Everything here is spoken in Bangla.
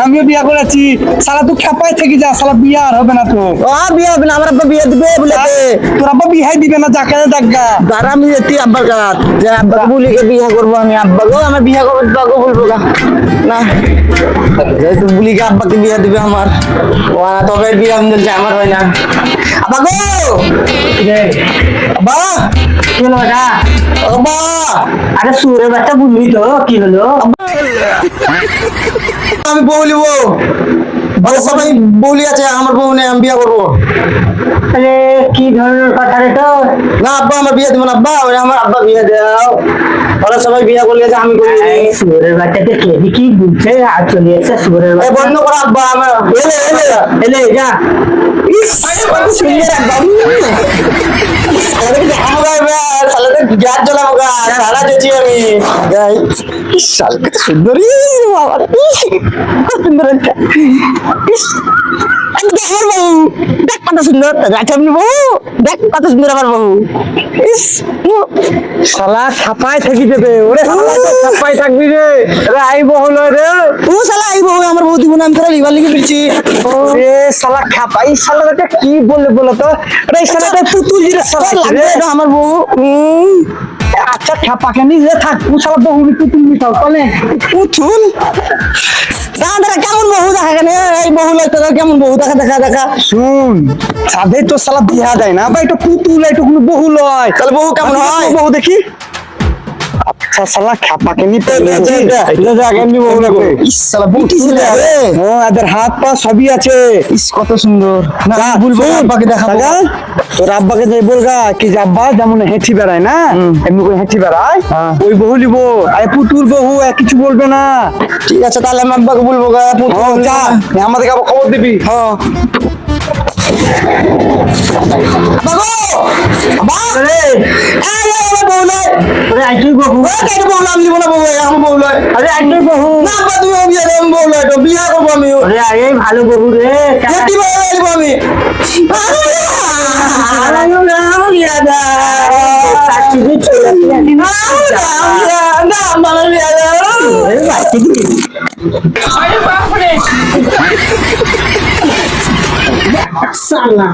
আমিও বিয়া করেছি সালা তুই খেপাই থেকে যা সালা বিয়া আর হবে না তো বিয়া হবে না আমার আব্বা বিয়া দিবে বলে তোর আব্বা বিয়াই দিবে না যাকে দেখা দাঁড়া আমি যেতে আব্বার কাছ যে আব্বাকে বলি বিয়া করবো আমি আব্বাকেও আমার বিয়া করবো আব্বাকেও বলবো না যেহেতু বুলিকে আব্বাকে বিয়া দিবে আমার তবে বিয়া আমার হয় না আব্বা গো আব্বা কি হলো এটা আব্বা আরে সুরে বাচ্চা বলবি তো কি হলো আমি বলিব সবাই বলি আছে আমার বউ নেই আমি বিয়া করবো আরে কি ধরনের কথা রে তো না আব্বা আমার বিয়া দিব না আব্বা আমার আব্বা বিয়া দাও ওরা সবাই বিয়া করলে যে আমি করি সুরের বাচ্চাতে কে কি বলছে আর চলে এসে সুরের বাচ্চা বন্ধ করো আব্বা আমার এলে যা ইস কত সুন্দর আব্বা আরে আমরা সালাতে গ্যাস জ্বালাবো গা সারা যেছি আমি গাই শাল কত সুন্দর বাবা কত সুন্দর দেখ কত সুন্দর দেখ কত সুন্দর আমার বউ শালা ছাপায় থাকি দেবে ওরে ছাপায় থাকবি রে আই বউ লয় রে ও শালা আই বউ আমার বউ দিব না আমি তোরা লিভার লিখে ফেলছি এ শালা খাপাই শালা কি বলো তো রে শালা পুতুল জিরে শালা লাগবে আমার বউ আচ্ছা খাপাকে নিজে থাক শালা বউ পুতুল মিটাও চলে পুতুল দাদা কেমন বহু দেখা কেন এই বহু লাগতো কেমন বহু দেখা শুন সাধে তো শালা বিয়া দেয় না বা এটা পুতুল এটা কোনো বহু লয় তাহলে বহু কেমন হয় বহু দেখি আচ্ছা শালা খাপাকে নিতে বহু লাগবে ইস শালা বুটি ছিল রে এদের হাত পা সবই আছে ইস কত সুন্দর না বলবো আব্বাকে দেখা তোর আব্বাকে যাই বলগা কি যে আব্বা যেমন হেঁটি বেড়ায় না এমনি করে হেঁটি বেড়ায় ওই বহু লিবো আরে পুতুল বহু কিছু বলবে না ঠিক আছে তাহলে আমি আব্বাকে বলবো গা যা আমাদেরকে আবার খবর দিবি হ্যাঁ ভালো বহু রে আমি সালা